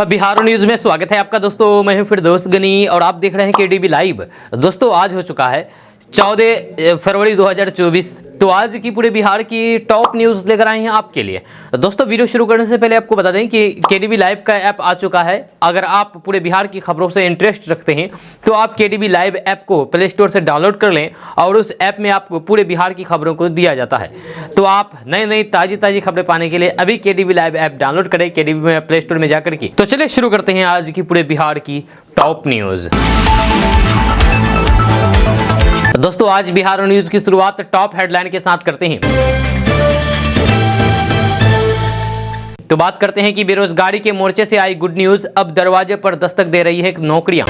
Bihar news में स्वागत है आपका दोस्तों। मैं हूं फिर दोस्त गनी और आप देख रहे हैं केडीबी लाइव। दोस्तों आज हो चुका है 14 फरवरी 2024। तो आज की पूरे बिहार की टॉप न्यूज़ लेकर आए हैं आपके लिए। दोस्तों वीडियो शुरू करने से पहले आपको बता दें कि केडीबी लाइव का ऐप आ चुका है। अगर आप पूरे बिहार की खबरों से इंटरेस्ट रखते हैं तो आप केडीबी लाइव ऐप को प्ले स्टोर से डाउनलोड कर लें और उस ऐप में आपको पूरे बिहार की खबरों को दिया जाता है। तो आप नई ताज़ी खबरें पाने के लिए अभी केडीबी लाइव ऐप डाउनलोड करें केडीबी में प्ले स्टोर में जाकर के। तो चलिए शुरू करते हैं आज की पूरे बिहार की टॉप न्यूज़। दोस्तों आज बिहार न्यूज की शुरुआत टॉप हेडलाइन के साथ करते हैं। तो बात करते हैं कि बेरोजगारी के मोर्चे से आई गुड न्यूज, अब दरवाजे पर दस्तक दे रही है नौकरियां।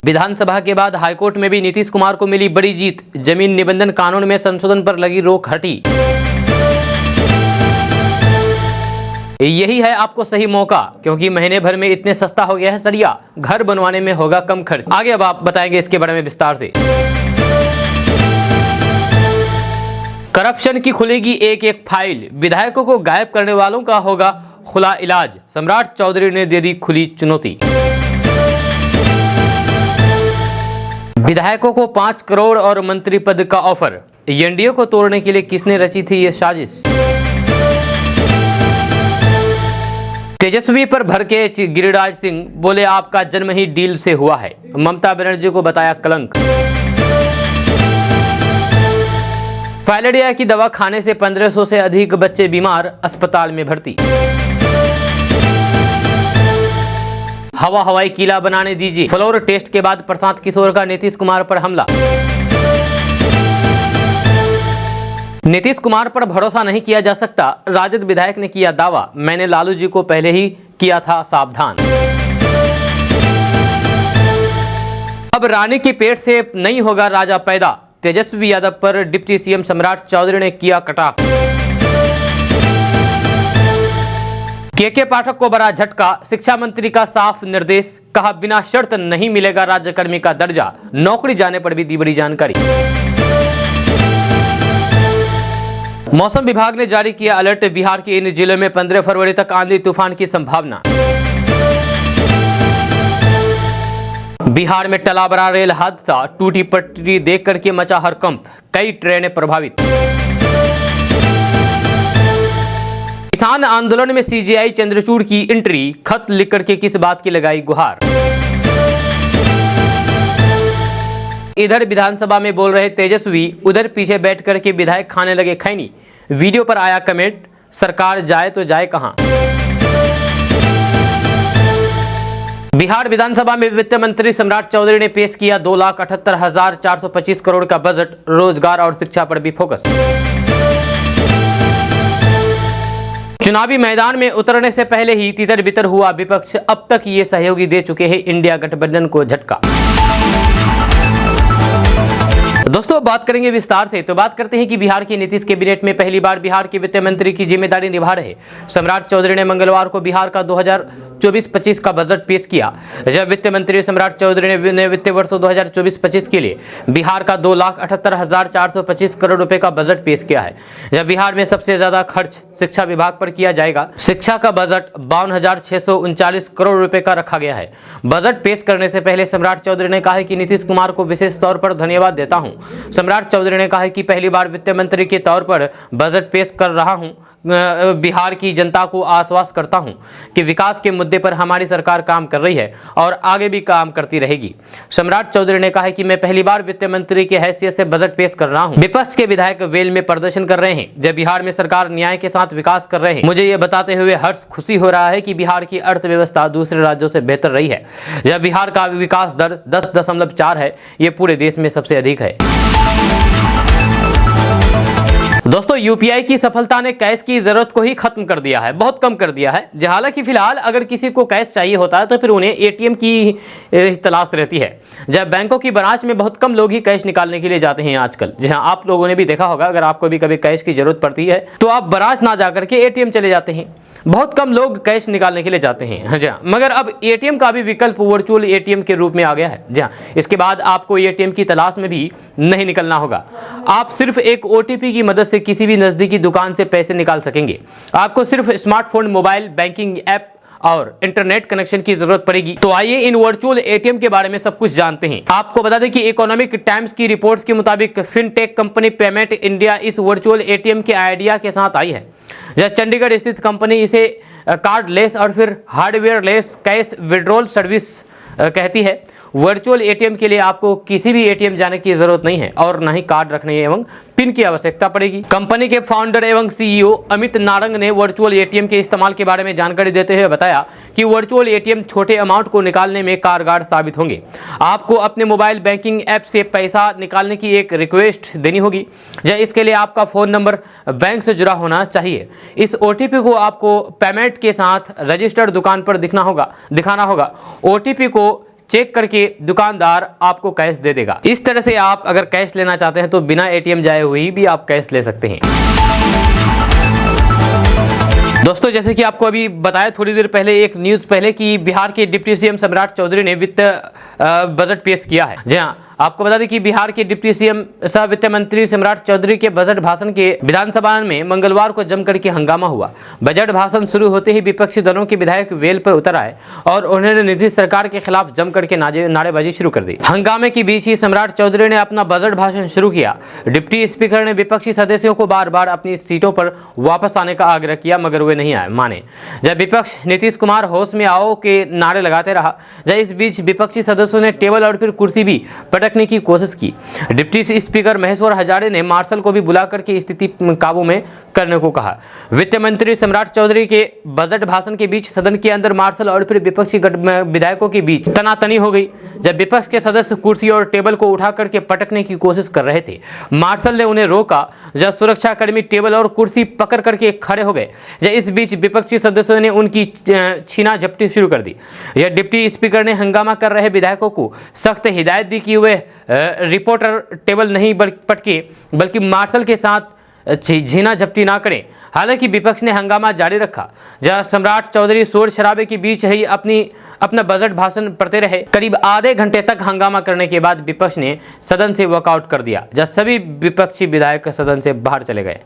विधानसभा के बाद हाईकोर्ट में भी नीतीश कुमार को मिली बड़ी जीत, जमीन निबंधन कानून में संशोधन पर लगी रोक हटी। यही है आपको सही मौका, क्योंकि महीने भर में इतने सस्ता हो गया है सरिया, घर बनवाने में होगा कम खर्च। आगे अब आप बताएंगे इसके बारे में विस्तार से। करप्शन की खुलेगी एक एक फाइल, विधायकों को गायब करने वालों का होगा खुला इलाज, सम्राट चौधरी ने दे दी खुली चुनौती। विधायकों को 5 करोड़ और मंत्री पद का ऑफर, एनडीए को तोड़ने के लिए किसने रची थी ये साजिश। तेजस्वी पर भड़के गिरिराज सिंह, बोले आपका जन्म ही डील से हुआ है, ममता बनर्जी को बताया कलंक। फाइलेरिया की दवा खाने से 1500 से अधिक बच्चे बीमार, अस्पताल में भर्ती। हवाई किला बनाने दीजिए, फ्लोर टेस्ट के बाद प्रशांत किशोर का नीतीश कुमार पर हमला। नीतीश कुमार पर भरोसा नहीं किया जा सकता, राजद विधायक ने किया दावा, मैंने लालू जी को पहले ही किया था सावधान। अब रानी के पेट से नहीं होगा राजा पैदा, तेजस्वी यादव पर डिप्टी सीएम सम्राट चौधरी ने किया कटाक्ष। के पाठक को बड़ा झटका, शिक्षा मंत्री का साफ निर्देश, कहा बिना शर्त नहीं मिलेगा राज्यकर्मी का दर्जा, नौकरी जाने पर भी दी बड़ी जानकारी। मौसम विभाग ने जारी किया अलर्ट, बिहार के इन जिलों में 15 फरवरी तक आंधी तूफान की संभावना। बिहार में टला बड़ा रेल हादसा, टूटी पटरी देख करके मचा हड़कंप, कई ट्रेनें प्रभावित। किसान आंदोलन में सीजेआई चंद्रचूड़ की एंट्री, खत लिख करके किस बात की लगाई गुहार। इधर विधानसभा में बोल रहे तेजस्वी, उधर पीछे बैठ करके विधायक खाने लगे खैनी, वीडियो पर आया कमेंट, सरकार जाए तो जाए कहां। बिहार विधानसभा में वित्त मंत्री सम्राट चौधरी ने पेश किया 2,78,425 करोड़ का बजट, रोजगार और शिक्षा पर भी फोकस। चुनावी मैदान में उतरने से पहले ही तितर बितर हुआ विपक्ष, अब तक ये सहयोगी दे चुके हैं इंडिया गठबंधन को झटका। दोस्तों बात करेंगे विस्तार से। तो बात करते हैं कि बिहार की नीतीश कैबिनेट में पहली बार बिहार के वित्त मंत्री की जिम्मेदारी निभा रहे सम्राट चौधरी ने मंगलवार को बिहार का 2024-25 का बजट पेश किया। जब वित्त मंत्री सम्राट चौधरी ने वित्त वर्ष 2024-25 के लिए बिहार का 2,78,425 करोड़ रुपए का बजट पेश किया है। जब बिहार में सबसे ज्यादा खर्च शिक्षा विभाग पर किया जाएगा, शिक्षा का बजट 52,639 करोड़ रुपए का रखा गया है। बजट पेश करने से पहले सम्राट चौधरी ने कहा कि नीतीश कुमार को विशेष तौर पर धन्यवाद देता हूं। सम्राट चौधरी ने कहा कि पहली बार वित्त मंत्री के तौर पर बजट पेश कर रहा हूं, बिहार की जनता को आश्वस्त करता हूं कि विकास के मुद्दे पर हमारी सरकार काम कर रही है और आगे भी काम करती रहेगी। सम्राट चौधरी ने कहा कि मैं पहली बार वित्त मंत्री की हैसियत से बजट पेश कर रहा हूं। विपक्ष के विधायक वेल में प्रदर्शन कर रहे हैं, जब बिहार में सरकार न्याय के साथ विकास कर रहे हैं। मुझे ये बताते हुए हर्ष खुशी हो रहा है कि बिहार की अर्थव्यवस्था दूसरे राज्यों से बेहतर रही है। जब बिहार का विकास दर 10.4 है, ये पूरे देश में सबसे अधिक है। दोस्तों यूपीआई की सफलता ने कैश की जरूरत को ही खत्म कर दिया है, बहुत कम कर दिया है। हालांकि फिलहाल अगर किसी को कैश चाहिए होता है तो फिर उन्हें एटीएम की तलाश रहती है। जब बैंकों की ब्रांच में बहुत कम लोग ही कैश निकालने के लिए जाते हैं आजकल। जहां आप लोगों ने भी देखा होगा, अगर आपको भी कभी कैश की जरूरत पड़ती है तो आप ब्रांच ना जाकर के एटीएम चले जाते हैं। बहुत कम लोग कैश निकालने के लिए जाते हैं। जी हाँ, मगर अब एटीएम का भी विकल्प वर्चुअल एटीएम के रूप में आ गया है। जी हाँ, इसके बाद आपको एटीएम की तलाश में भी नहीं निकलना होगा। आप सिर्फ एक ओटीपी की मदद से किसी भी नजदीकी दुकान से पैसे निकाल सकेंगे। आपको सिर्फ स्मार्टफोन, मोबाइल बैंकिंग ऐप और इंटरनेट कनेक्शन की जरूरत पड़ेगी। तो आइए इन वर्चुअल एटीएम के बारे में सब कुछ जानते हैं। आपको बता दें कि इकोनॉमिक टाइम्स की रिपोर्ट्स के मुताबिक फिनटेक कंपनी पेमेंट इंडिया इस वर्चुअल एटीएम के आइडिया के साथ आई है। यह चंडीगढ़ स्थित कंपनी इसे कार्डलेस और फिर हार्डवेयरलेस कैश विड्रॉल सर्विस कहती है। वर्चुअल एटीएम के लिए आपको किसी भी एटीएम जाने की जरूरत नहीं है और न ही कार्ड रखने एवं पिन की आवश्यकता पड़ेगी। कंपनी के फाउंडर एवं सीईओ अमित नारंग ने वर्चुअल एटीएम के इस्तेमाल के बारे में जानकारी देते हुए बताया कि वर्चुअल एटीएम छोटे अमाउंट को निकालने में कारगर साबित होंगे। आपको अपने मोबाइल बैंकिंग ऐप से पैसा निकालने की एक रिक्वेस्ट देनी होगी। या इसके लिए आपका फ़ोन नंबर बैंक से जुड़ा होना चाहिए। इस ओटीपी को आपको पेमेंट के साथ रजिस्टर्ड दुकान पर दिखाना होगा। ओटीपी को चेक करके दुकानदार आपको कैश दे देगा। इस तरह से आप अगर कैश लेना चाहते हैं तो बिना एटीएम जाए हुए भी आप कैश ले सकते हैं। दोस्तों, जैसे कि आपको अभी बताया थोड़ी देर पहले, एक न्यूज़ पहले, कि बिहार के डिप्टी सीएम सम्राट चौधरी ने वित्त बजट पेश किया है। जी हाँ, आपको बता दें कि बिहार के डिप्टी सीएम सह वित्त मंत्री सम्राट चौधरी के बजट भाषण के विधानसभा में मंगलवार को जमकर के हंगामा हुआ। बजट भाषण शुरू होते ही विपक्षी दलों के विधायक वेल पर उतर आए और उन्होंने नीतीश सरकार के खिलाफ जमकर के नारेबाजी शुरू कर दी। हंगामे के बीच ही सम्राट चौधरी ने अपना बजट भाषण शुरू किया। डिप्टी स्पीकर ने विपक्षी सदस्यों को बार बार अपनी सीटों पर वापस आने का आग्रह किया, मगर वे नहीं माने। जब विपक्ष नीतीश कुमार होश में आओ के नारे लगाते रहा। जब इस बीच विपक्षी सदस्यों ने टेबल और फिर कुर्सी भी पटकने की कोशिश की। डिप्टी स्पीकर महेश्वर हजारे ने मार्शल को भी बुला करके स्थिति काबू में करने को कहा। वित्त मंत्री सम्राट चौधरी के बजट भाषण के बीच सदन के अंदर मार्शल और फिर विपक्षी विधायकों के बीच तनातनी हो गई। जब विपक्ष के सदस्य कुर्सी और टेबल को उठा करके पटकने की कोशिश कर रहे थे, मार्शल ने उन्हें रोका। जब सुरक्षाकर्मी टेबल और कुर्सी पकड़ करके खड़े हो गए। जब इस बीच विपक्षी सदस्यों ने उनकी छीना झपटी शुरू कर दी। यह डिप्टी स्पीकर ने हंगामा कर रहे विधायकों को सख्त हिदायत दी कि वे रिपोर्टर टेबल नहीं पटके बल्कि मार्शल के साथ झीना झपटी ना करें। हालांकि विपक्ष ने हंगामा जारी रखा। जहां सम्राट चौधरी शोर शराबे के बीच ही अपना बजट भाषण पढ़ते रहे। करीब आधे घंटे तक हंगामा करने के बाद विपक्ष ने सदन से वॉकआउट कर दिया। जब सभी विपक्षी विधायक सदन से बाहर चले गए।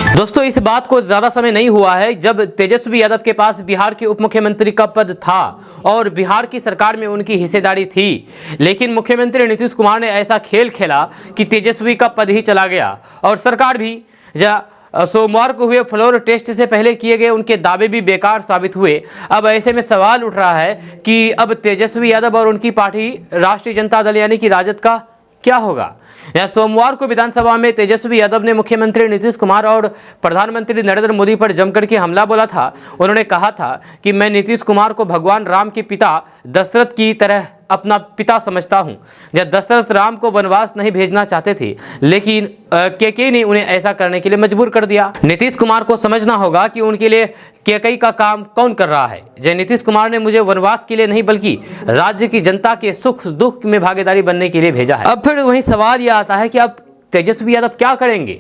दोस्तों, इस बात को ज्यादा समय नहीं हुआ है जब तेजस्वी यादव के पास बिहार के उप मुख्यमंत्री का पद था और बिहार की सरकार में उनकी हिस्सेदारी थी, लेकिन मुख्यमंत्री नीतीश कुमार ने ऐसा खेल खेला कि तेजस्वी का पद ही चला गया और सरकार भी। सोमवार को हुए फ्लोर टेस्ट से पहले किए गए उनके दावे भी बेकार साबित हुए। अब ऐसे में सवाल उठ रहा है कि अब तेजस्वी यादव और उनकी पार्टी राष्ट्रीय जनता दल यानी कि राजद का क्या होगा। यह सोमवार को विधानसभा में तेजस्वी यादव ने मुख्यमंत्री नीतीश कुमार और प्रधानमंत्री नरेंद्र मोदी पर जमकर के हमला बोला था। उन्होंने कहा था कि मैं नीतीश कुमार को भगवान राम के पिता दशरथ की तरह अपना पिता समझता हूं। जब दशरथ राम को वनवास नहीं भेजना चाहते थे, लेकिन केके ने उन्हें ऐसा करने के लिए मजबूर कर दिया। नीतीश कुमार को समझना होगा कि उनके लिए केके का काम कौन कर रहा है। जय नीतीश कुमार ने मुझे वनवास के लिए नहीं बल्कि राज्य की जनता के सुख दुख में भागीदारी बनने के लिए भेजा है। अब फिर वही सवाल यह आता है कि अब तेजस्वी यादव क्या करेंगे।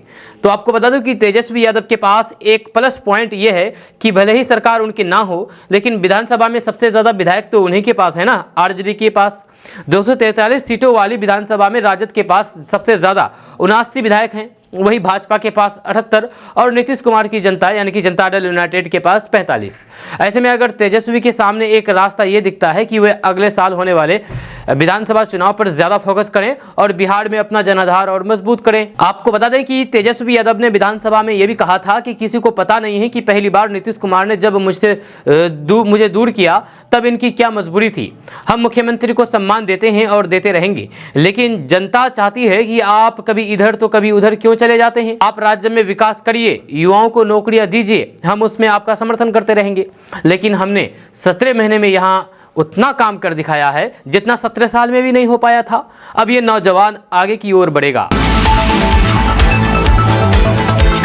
तो आपको बता दूं कि तेजस्वी यादव के पास एक प्लस पॉइंट यह है कि भले ही सरकार उनकी ना हो, लेकिन विधानसभा में सबसे ज्यादा विधायक तो उन्हीं के पास है ना, आरजेडी के पास। 243 सीटों वाली विधानसभा में राजद के पास सबसे ज्यादा 79 विधायक हैं, वही भाजपा के पास 78 और नीतीश कुमार की जनता यानी कि जनता दल यूनाइटेड के पास 45। ऐसे में अगर तेजस्वी के सामने एक रास्ता ये दिखता है कि वे अगले साल होने वाले विधानसभा चुनाव पर ज्यादा फोकस करें और बिहार में अपना जनाधार और मजबूत करें। आपको बता दें कि तेजस्वी यादव ने विधानसभा में यह भी कहा था कि किसी को पता नहीं है कि पहली बार नीतीश कुमार ने जब मुझे दूर किया तब इनकी क्या मजबूरी थी। हम मुख्यमंत्री को सम्मान देते हैं और देते रहेंगे, लेकिन जनता चाहती है कि आप कभी इधर तो कभी उधर क्यों चले जाते हैं। आप राज्य में विकास करिए, युवाओं को नौकरियां दीजिए, हम उसमें आपका समर्थन करते रहेंगे। लेकिन हमने 17 महीने में यहां उतना काम कर दिखाया है जितना 17 साल में भी नहीं हो पाया था। अब ये नौजवान आगे की ओर बढ़ेगा।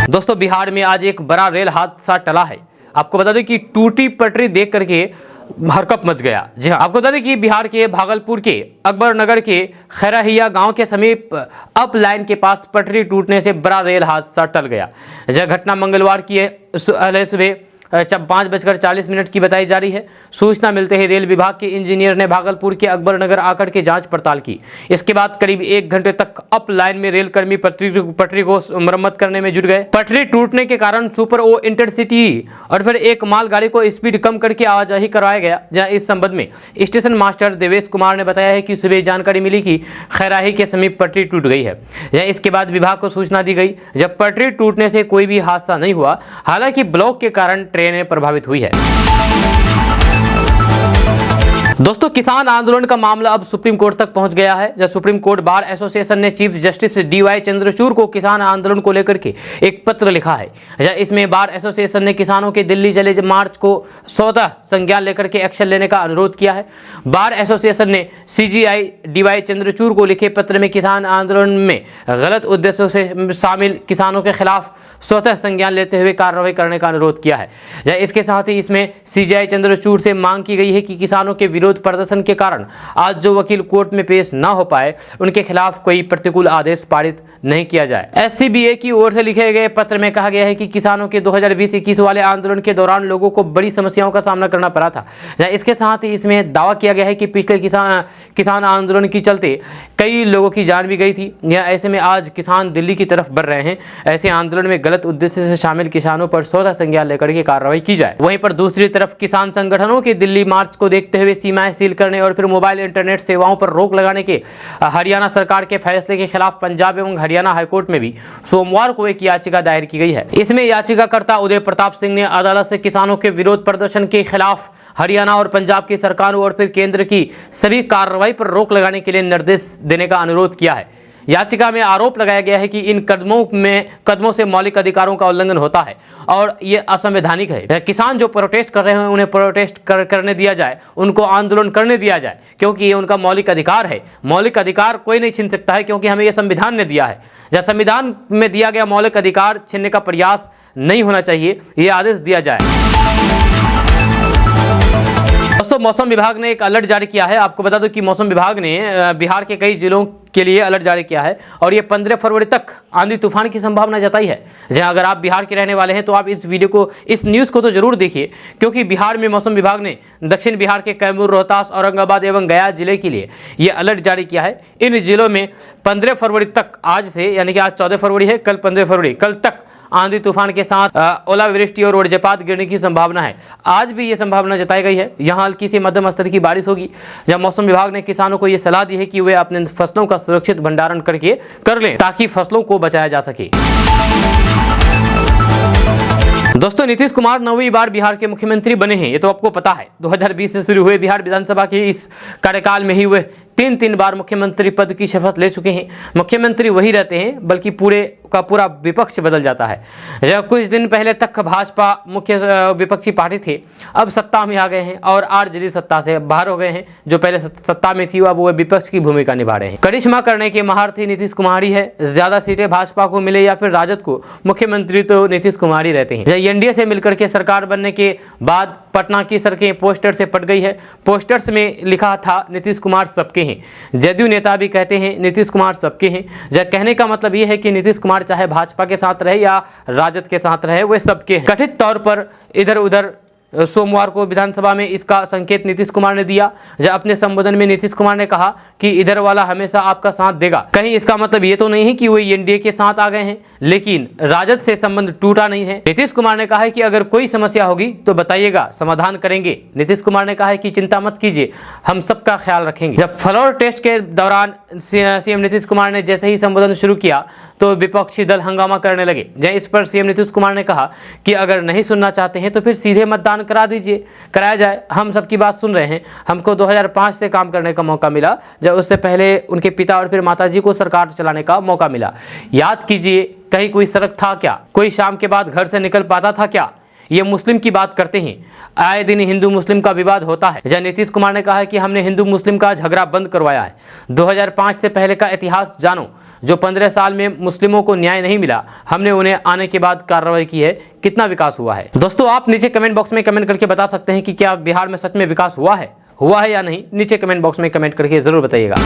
दोस्तों, बिहार में आज एक बड़ा रेल हादसा टला है। आपको बता दें कि टूटी पटरी देख करके हरकंप मच गया। जी हाँ, आपको बता दें कि बिहार के भागलपुर के अकबर नगर के खैराहिया गांव के समीप अप लाइन के पास पटरी टूटने से बड़ा रेल हादसा टल गया। यह घटना मंगलवार की सुबह 5:40 की बताई जा रही है। सूचना मिलते ही रेल विभाग के इंजीनियर ने भागलपुर के अकबर नगर आकर के जांच पड़ताल की। इसके बाद करीब 1 घंटे तक अप लाइन में रेल कर्मी पटरी को मरम्मत करने में जुट गए। पटरी टूटने के कारण सुपर ओ इंटरसिटी और फिर एक मालगाड़ी को स्पीड कम करके आवाजाही करवाया गया। जहां इस संबंध में स्टेशन मास्टर देवेश कुमार ने बताया है कि सुबह जानकारी मिली कि खैराही के समीप पटरी टूट गई है। इसके बाद विभाग को सूचना दी गई। जब पटरी टूटने से कोई भी हादसा नहीं हुआ, हालांकि ब्लॉक के कारण ट्रेनें प्रभावित हुई है। दोस्तों, किसान आंदोलन का मामला अब सुप्रीम कोर्ट तक पहुंच गया है। जब सुप्रीम कोर्ट बार एसोसिएशन ने चीफ जस्टिस DY चंद्रचूड़ को किसान आंदोलन को लेकर के एक पत्र लिखा है। इसमें बार एसोसिएशन ने किसानों के दिल्ली चले मार्च को स्वतः संज्ञान लेकर के एक्शन लेने का अनुरोध किया है। बार एसोसिएशन ने CGI DY चंद्रचूड़ को लिखे पत्र में किसान आंदोलन में गलत उद्देश्यों से शामिल किसानों के खिलाफ स्वतः संज्ञान लेते हुए कार्रवाई करने का अनुरोध किया है। इसके साथ ही इसमें CGI चंद्रचूड़ से मांग की गई है कि किसानों के विरोध प्रदर्शन के कारण आज जो वकील कोर्ट में पेश न हो पाए, उनके खिलाफ कोई प्रतिकूल आदेश पारित नहीं किया जाए। SCBA की ओर से लिखे गए पत्र में कहा गया है कि किसानों के 2020-21 वाले आंदोलन के दौरान लोगों को बड़ी समस्याओं का सामना करना पड़ा था। इसके साथ ही इसमें दावा किया गया है कि पिछले किसान आंदोलन के चलते कई लोगों की जान भी गई थी। ऐसे में आज किसान दिल्ली की तरफ बढ़ रहे हैं। ऐसे आंदोलन में गलत उद्देश्य से शामिल किसानों पर स्वतः संज्ञान लेकर के कार्रवाई की जाए। वहीं पर दूसरी तरफ किसान संगठनों के दिल्ली मार्च को देखते हुए सीमाएं सील करने और फिर मोबाइल इंटरनेट सेवाओं पर रोक लगाने के हरियाणा सरकार के फैसले के खिलाफ पंजाब एवं हरियाणा हाईकोर्ट में भी सोमवार को एक याचिका दायर की गई है। इसमें याचिकाकर्ता उदय प्रताप सिंह ने अदालत से किसानों के विरोध प्रदर्शन के खिलाफ हरियाणा और पंजाब की सरकारों और फिर केंद्र की सभी कार्रवाई पर रोक लगाने के लिए निर्देश देने का अनुरोध किया है। याचिका में आरोप लगाया गया है कि इन कदमों से मौलिक अधिकारों का उल्लंघन होता है और ये असंवैधानिक है। किसान जो प्रोटेस्ट कर रहे हैं उन्हें प्रोटेस्ट करने दिया जाए, उनको आंदोलन करने दिया जाए, क्योंकि ये उनका मौलिक अधिकार है। मौलिक अधिकार कोई नहीं छीन सकता है, क्योंकि हमें यह संविधान ने दिया है। जब संविधान में दिया गया मौलिक अधिकार छीनने का प्रयास नहीं होना चाहिए, ये आदेश दिया जाए। दोस्तों, मौसम विभाग ने एक अलर्ट जारी किया है। आपको बता दूं कि मौसम विभाग ने बिहार के कई जिलों के लिए अलर्ट जारी किया है और ये 15 फरवरी तक आंधी तूफान की संभावना जताई है। जहां अगर आप बिहार के रहने वाले हैं तो आप इस न्यूज़ को तो जरूर देखिए, क्योंकि बिहार में मौसम विभाग ने दक्षिण बिहार के कैमूर, रोहतास, औरंगाबाद एवं गया जिले के लिए ये अलर्ट जारी किया है। इन जिलों में 15 फरवरी तक, आज से यानी कि आज 14 फरवरी है, कल 15 फरवरी, कल तक आंधी तूफान के साथ ओलावृष्टि और वज्रपात गिरने की संभावना है। आज भी ये संभावना जताई गई है। यहाँ हल्की से मध्यम स्तर की बारिश होगी। जब मौसम विभाग ने किसानों को ये सलाह दी है कि वे अपने फसलों का सुरक्षित भंडारण कर लें ताकि फसलों को बचाया जा सके। दोस्तों, नीतीश कुमार 9वीं बार बिहार के मुख्यमंत्री बने हैं, ये तो आपको पता है। 2020 से शुरू हुए बिहार विधानसभा के इस कार्यकाल में ही वे 3 बार मुख्यमंत्री पद की शपथ ले चुके हैं। मुख्यमंत्री वही रहते हैं, बल्कि पूरे का पूरा विपक्ष बदल जाता है। जब कुछ दिन पहले तक भाजपा मुख्य विपक्षी पार्टी थे, अब सत्ता में आ गए हैं और आरजेडी सत्ता से बाहर हो गए हैं। जो पहले सत्ता में थी अब वो विपक्ष की भूमिका निभा रहे हैं। करिश्मा करने के महारथी नीतीश कुमार ही है। ज्यादा सीटें भाजपा को मिले या फिर राजद को, मुख्यमंत्री तो नीतीश कुमार ही रहते हैं। एनडीए से मिलकर के सरकार बनने के बाद पटना की सड़कें पोस्टर से पट गई है। पोस्टर्स में लिखा था नीतीश कुमार सबके हैं। जदयू नेता भी कहते हैं नीतीश कुमार सबके हैं। जब कहने का मतलब ये है कि नीतीश कुमार चाहे भाजपा के साथ रहे या राजद के साथ रहे, वे सबके हैं। कथित तौर पर इधर उधर सोमवार को विधानसभा में इसका संकेत नीतीश कुमार ने दिया। जब अपने संबोधन में नीतीश कुमार ने कहा कि इधर वाला हमेशा आपका साथ देगा। कहीं इसका मतलब ये तो नहीं है कि वो एनडीए के साथ आ गए हैं, लेकिन राजद से संबंध टूटा नहीं है। नीतीश कुमार ने कहा है कि अगर कोई समस्या होगी तो बताइएगा, समाधान करेंगे। नीतीश कुमार ने कहा है कि चिंता मत कीजिए, हम सबका ख्याल रखेंगे। जब फ्लोर टेस्ट के दौरान सीएम नीतीश कुमार ने जैसे ही संबोधन शुरू किया तो विपक्षी दल हंगामा करने लगे। इस पर सीएम नीतीश कुमार ने कहा कि अगर नहीं सुनना चाहते हैं तो फिर सीधे मतदान कराया जाए। हम सबकी बात सुन रहे हैं। हमको 2005 से काम करने का मौका मिला, जब उससे पहले उनके पिता और फिर माताजी को सरकार चलाने का मौका मिला। याद कीजिए, कहीं कोई सड़क था क्या? कोई शाम के बाद घर से निकल पाता था क्या? ये मुस्लिम की बात करते हैं। आए दिन हिंदू मुस्लिम का विवाद होता है। जहाँ नीतीश कुमार ने कहा है कि हमने हिंदू मुस्लिम का झगड़ा बंद करवाया है। 2005 से पहले का इतिहास जानो, जो 15 साल में मुस्लिमों को न्याय नहीं मिला, हमने उन्हें आने के बाद कार्रवाई की है। कितना विकास हुआ है? दोस्तों, आप नीचे कमेंट बॉक्स में कमेंट करके बता सकते हैं कि क्या बिहार में सच में विकास हुआ है या नहीं। नीचे कमेंट बॉक्स में कमेंट करके जरूर बताइएगा।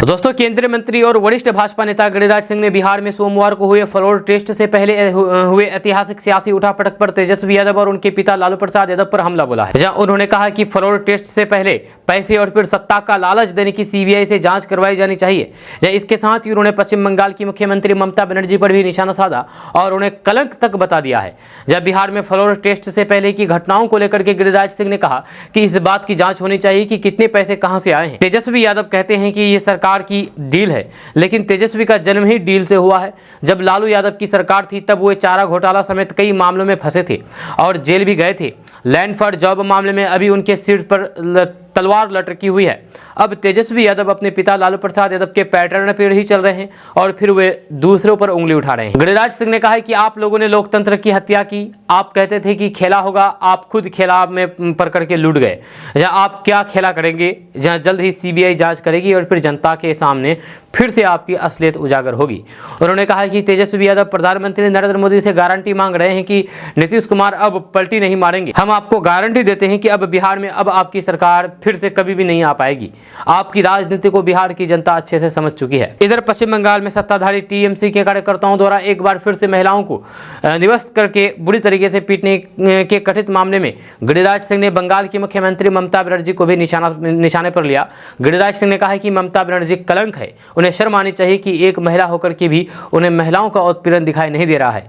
दोस्तों, केंद्रीय मंत्री और वरिष्ठ भाजपा नेता गिरिराज सिंह ने बिहार में सोमवार को हुए फ्लोर टेस्ट से पहले हुए ऐतिहासिक सियासी उठापटक पर तेजस्वी यादव और उनके पिता लालू प्रसाद यादव पर हमला बोला है। जहां उन्होंने कहा कि फ्लोर टेस्ट से पहले पैसे और फिर सत्ता का लालच देने की सीबीआई से जांच करवाई जानी चाहिए। इसके साथ ही उन्होंने पश्चिम बंगाल की मुख्यमंत्री ममता बनर्जी पर भी निशाना साधा और उन्हें कलंक तक बता दिया है। जब बिहार में फ्लोर टेस्ट से पहले की घटनाओं को लेकर के गिरिराज सिंह ने कहा कि इस बात की जांच होनी चाहिए कि कितने पैसे कहां से आए हैं। तेजस्वी यादव कहते हैं कि ये सरकार की डील है, लेकिन तेजस्वी का जन्म ही डील से हुआ है। जब लालू यादव की सरकार थी तब वो चारा घोटाला समेत कई मामलों में फंसे थे और जेल भी गए थे। लैंड फॉर जॉब मामले में अभी उनके सिर पर तलवार लटकी हुई है। अब तेजस्वी यादव अपने पिता लालू प्रसाद यादव के पैटर्न पर ही चल रहे हैं और फिर वे दूसरों पर उंगली उठा रहे हैं। गिरिराज सिंह ने कहा है कि आप लोगों ने लोकतंत्र की हत्या की। आप कहते थे कि खेला होगा, आप खुद खेला में पड़ करके लूट गए। जहां आप क्या खेला करेंगे, जहां जल्द ही सीबीआई जांच करेगी और फिर जनता के सामने फिर से आपकी असलियत उजागर होगी। उन्होंने कहा कि तेजस्वी यादव प्रधानमंत्री नरेंद्र मोदी से गारंटी मांग रहे हैं कि नीतीश कुमार अब पलटी नहीं मारेंगे। हम आपको गारंटी देते हैं कि अब बिहार में अब आपकी सरकार फिर से कभी भी नहीं आ पाएगी। आपकी राजनीति को बिहार की जनता अच्छे से समझ चुकी है। इधर पश्चिम बंगाल में सत्ताधारी टीएमसी के कार्यकर्ताओं द्वारा एक बार फिर से महिलाओं को निवस्त करके बुरी तरीके से पीटने के कथित मामले में गिरिराज सिंह ने बंगाल की मुख्यमंत्री ममता बनर्जी को भी निशाने पर लिया। गिरिराज सिंह ने कहा कि ममता बनर्जी कलंक है, उन्हें शर्म आनी चाहिए कि एक महिला होकर के भी उन्हें महिलाओं का उत्पीड़न दिखाई नहीं दे रहा है।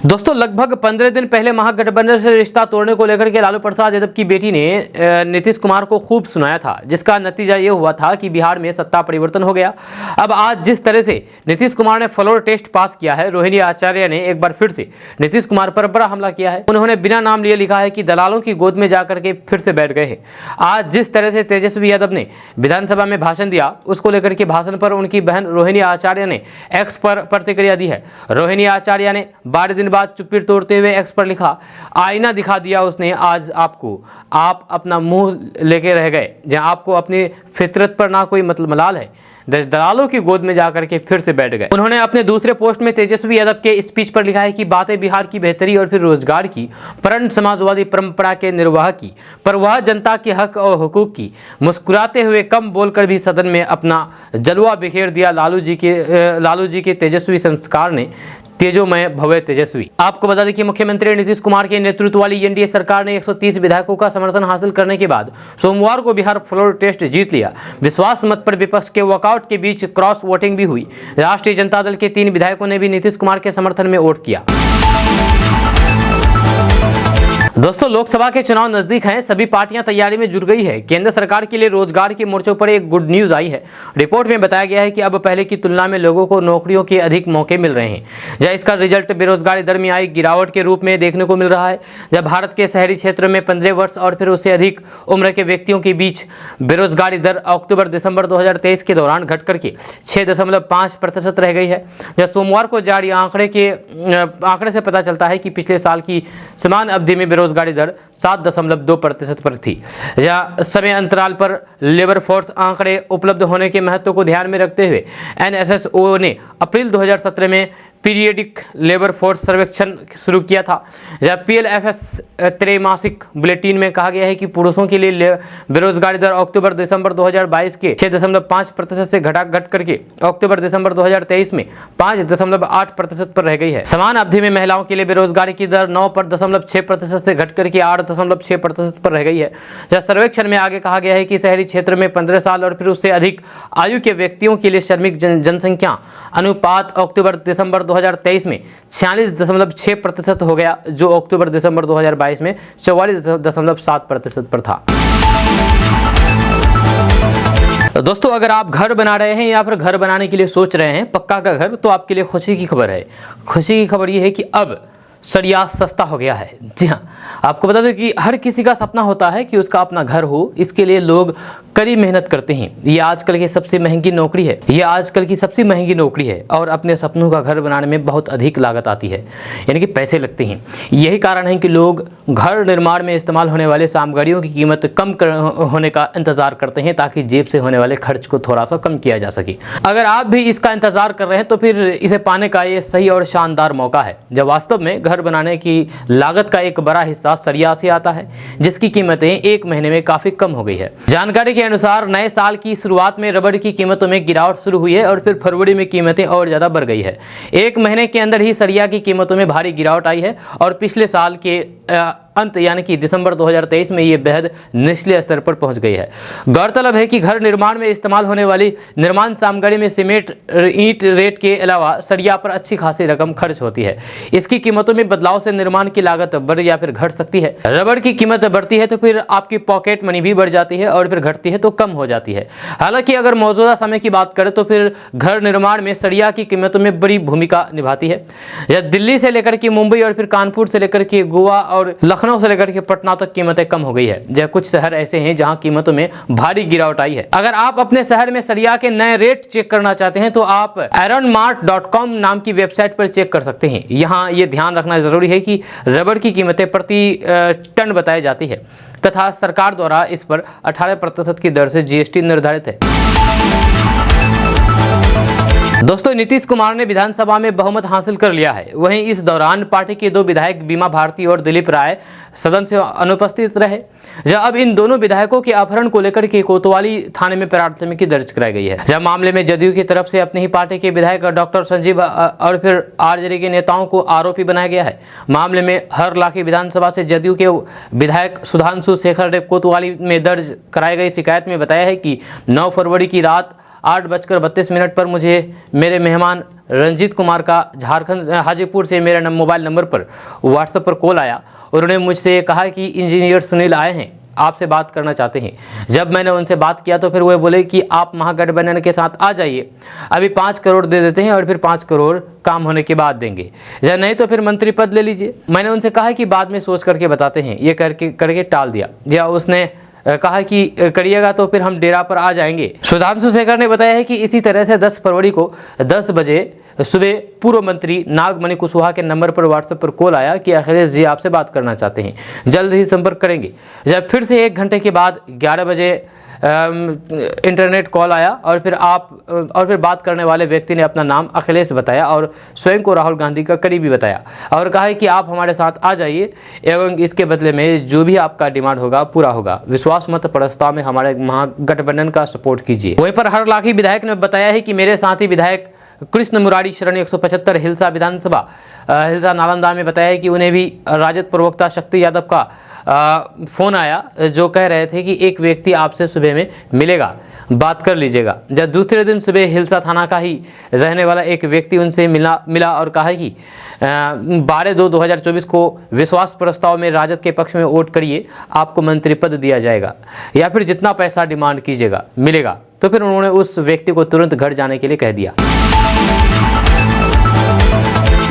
दोस्तों, लगभग 15 दिन पहले महागठबंधन से रिश्ता तोड़ने को लेकर के लालू प्रसाद यादव की बेटी ने नीतीश कुमार को खूब सुनाया था, जिसका नतीजा ये हुआ था कि बिहार में सत्ता परिवर्तन हो गया। अब आज जिस तरह से नीतीश कुमार ने फ्लोर टेस्ट पास किया है, रोहिणी आचार्य ने एक बार फिर से नीतीश कुमार पर बड़ा हमला किया है। उन्होंने बिना नाम लिए लिखा है कि दलालों की गोद में जाकर के फिर से बैठ गए हैं। आज जिस तरह से तेजस्वी यादव ने विधानसभा में भाषण दिया, उसको लेकर के भाषण पर उनकी बहन रोहिणी आचार्य ने एक्स पर प्रतिक्रिया दी है। रोहिणी आचार्य ने 12 दिन बाद चुप्पी तोड़ते हुए एक्स पर लिखा, आईना दिखा दिया उसने आज आपको, आप अपना मुंह लेके रह गए। जहां आपको अपनी फितरत पर ना कोई मतलब मलाल है, दलालों की गोद में जाकर के फिर से बैठ गए। उन्होंने अपने दूसरे पोस्ट में तेजस्वी यादव के स्पीच पर लिखा है कि बातें बिहार की बेहतरी और फिर रोजगार की, प्रण समाजवादी परंपरा के निर्वाह की, पर वह जनता के हक और हुकूक की। मुस्कुराते हुए कम बोलकर भी सदन में अपना जलवा बिखेर दिया लालू जी के तेजस्वी संस्कार ने, तेजोमय भव्य तेजस्वी। आपको बता दें कि मुख्यमंत्री नीतीश कुमार के नेतृत्व वाली एनडीए सरकार ने 130 विधायकों का समर्थन हासिल करने के बाद सोमवार को बिहार फ्लोर टेस्ट जीत लिया। विश्वास मत पर विपक्ष के वॉकआउट के बीच क्रॉस वोटिंग भी हुई। राष्ट्रीय जनता दल के 3 विधायकों ने भी नीतीश कुमार के समर्थन में वोट किया। दोस्तों, लोकसभा के चुनाव नजदीक हैं, सभी पार्टियां तैयारी में जुट गई है। केंद्र सरकार के लिए रोजगार के मोर्चों पर एक गुड न्यूज आई है। रिपोर्ट में बताया गया है कि अब पहले की तुलना में लोगों को नौकरियों के अधिक मौके मिल रहे हैं। जब इसका रिजल्ट बेरोजगारी दर में आई गिरावट के रूप में देखने को मिल रहा है। जब भारत के शहरी क्षेत्र में 15 वर्ष और फिर उससे अधिक उम्र के व्यक्तियों के बीच बेरोजगारी दर अक्टूबर-दिसंबर 2023 के दौरान घट करके 6.5% रह गई है। जब सोमवार को जारी आंकड़े से पता चलता है कि पिछले साल की समान अवधि में बेरोजगारी दर 7.2% पर थी। या समय अंतराल पर लेबर फोर्स आंकड़े उपलब्ध होने के महत्व को ध्यान में रखते हुए एनएसएसओ ने अप्रैल 2017 में पीरियडिक लेबर फोर्स सर्वेक्षण शुरू किया था। जब पीएलएफएस त्रैमासिक बुलेटिन में कहा गया है कि पुरुषों के लिए बेरोजगारी दर अक्टूबर-दिसंबर 2022 के 6.5% से घट करके अक्टूबर-दिसंबर 2023 में 5.8% पर रह गई है। समान अवधि में महिलाओं के लिए बेरोजगारी की दर 9.6% से घट करके 8.6% पर रह गई है। जब सर्वेक्षण में आगे कहा गया है कि शहरी क्षेत्र में 15 साल और फिर उससे अधिक आयु के व्यक्तियों के लिए श्रमिक जनसंख्या अनुपात अक्टूबर-दिसंबर 2023 में 46.6% हो गया, जो अक्टूबर-दिसंबर 2022 में 44.7% पर था। तो दोस्तों, अगर आप घर बना रहे हैं या फिर घर बनाने के लिए सोच रहे हैं पक्का का घर, तो आपके लिए खुशी की खबर है। खुशी की खबर यह है कि अब सरिया सस्ता हो गया है। जी हाँ, आपको बता दें कि हर किसी का सपना होता है कि उसका अपना घर हो। इसके लिए लोग कड़ी मेहनत करते हैं। ये आजकल की सबसे महंगी नौकरी है। ये आजकल की सबसे महंगी नौकरी है और अपने सपनों का घर बनाने में बहुत अधिक लागत आती है, यानी कि पैसे लगते हैं। यही कारण है कि लोग घर निर्माण में इस्तेमाल होने वाले सामग्रियों की कीमत कम होने का इंतजार करते हैं ताकि जेब से होने वाले खर्च को थोड़ा सा कम किया जा सके। अगर आप भी इसका इंतजार कर रहे हैं तो फिर इसे पाने का ये सही और शानदार मौका है, जब वास्तव में घर बनाने की लागत का एक बड़ा हिस्सा सरिया से आता है, जिसकी कीमतें एक महीने में काफी कम हो गई है। जानकारी के अनुसार नए साल की शुरुआत में रबड़ की कीमतों में गिरावट शुरू हुई है और फिर फरवरी में कीमतें और ज्यादा बढ़ गई है। एक महीने के अंदर ही सरिया की कीमतों में भारी गिरावट आई है और पिछले साल के अंत यानी कि दिसंबर 2023 में ये बेहद निचले स्तर पर पहुंच गई है। गौरतलब है कि घर निर्माण में इस्तेमाल होने वाली निर्माण सामग्री में सीमेंट, ईंट, रेत के अलावा सरिया पर अच्छी खासी रकम खर्च होती है। इसकी कीमतों में बदलाव से निर्माण की लागत बढ़ या फिर घट सकती है। रबड़ की कीमत बढ़ती है तो फिर आपकी पॉकेट मनी भी बढ़ जाती है और फिर घटती है तो कम हो जाती है। हालांकि अगर मौजूदा समय की बात करें तो फिर घर निर्माण में सरिया की कीमतों में बड़ी भूमिका निभाती है। यह दिल्ली से लेकर के मुंबई और फिर कानपुर से लेकर के गोवा और लखनऊ से लेकर के पटना तक कीमतें कम हो गई है। यह कुछ शहर ऐसे हैं जहां कीमतों में भारी गिरावट आई है। अगर आप अपने शहर में सरिया के नए रेट चेक करना चाहते हैं तो आप ironmart.com नाम की वेबसाइट पर चेक कर सकते हैं। यहां यह ध्यान रखना जरूरी है कि रबड़ की कीमतें प्रति टन बताई जाती है तथा सरकार द्वारा इस पर 18% की दर से GST निर्धारित है। दोस्तों, नीतीश कुमार ने विधानसभा में बहुमत हासिल कर लिया है। वहीं इस दौरान पार्टी के दो विधायक बीमा भारती और दिलीप राय सदन से अनुपस्थित रहे। जब अब इन दोनों विधायकों के अपहरण को लेकर के कोतवाली थाने में प्राथमिकी दर्ज कराई गई है। जब मामले में जदयू की तरफ से अपनी ही पार्टी के विधायक डॉक्टर संजीव और फिर आरजेडी के नेताओं को आरोपी बनाया गया है। मामले में हरलाखी विधानसभा से जदयू के विधायक सुधांशु शेखर ने कोतवाली में दर्ज कराई गई शिकायत में बताया है कि 9 फरवरी की रात 8:32 पर मुझे मेरे मेहमान रंजीत कुमार का झारखंड हाजीपुर से मेरे मोबाइल नंबर पर व्हाट्सएप पर कॉल आया। उन्होंने मुझसे कहा कि इंजीनियर सुनील आए हैं, आपसे बात करना चाहते हैं। जब मैंने उनसे बात किया तो फिर वो बोले कि आप महागठबंधन के साथ आ जाइए, अभी 5 करोड़ दे देते हैं और फिर 5 करोड़ काम होने के बाद देंगे, या नहीं तो फिर मंत्री पद ले लीजिए। मैंने उनसे कहा कि बाद में सोच करके बताते हैं, ये करके टाल दिया। या उसने कहा कि करिएगा तो फिर हम डेरा पर आ जाएंगे। सुधांशु शेखर ने बताया है कि इसी तरह से 10 फरवरी को 10 बजे सुबह पूर्व मंत्री नागमणि कुशवाहा के नंबर पर व्हाट्सएप पर कॉल आया कि अखिलेश जी आपसे बात करना चाहते हैं, जल्द ही संपर्क करेंगे। जब फिर से 1 घंटे के बाद 11 बजे इंटरनेट कॉल आया और फिर बात करने वाले व्यक्ति ने अपना नाम अखिलेश बताया और स्वयं को राहुल गांधी का करीबी बताया और कहा कि आप हमारे साथ आ जाइए एवं इसके बदले में जो भी आपका डिमांड होगा पूरा होगा। विश्वास मत प्रस्ताव में हमारे महागठबंधन का सपोर्ट कीजिए। वहीं पर हरलाखी विधायक ने बताया है कि मेरे साथी विधायक कृष्ण मुरारी शरण 175 हिलसा विधानसभा हिलसा नालंदा में बताया है कि उन्हें भी राजद प्रवक्ता शक्ति यादव का फ़ोन आया, जो कह रहे थे कि एक व्यक्ति आपसे सुबह में मिलेगा, बात कर लीजिएगा। जब दूसरे दिन सुबह हिलसा थाना का ही रहने वाला एक व्यक्ति उनसे मिला और कहा कि 12/2/2024 को विश्वास प्रस्ताव में राजद के पक्ष में वोट करिए, आपको मंत्री पद दिया जाएगा या फिर जितना पैसा डिमांड कीजिएगा मिलेगा। तो फिर उन्होंने उस व्यक्ति को तुरंत घर जाने के लिए कह दिया।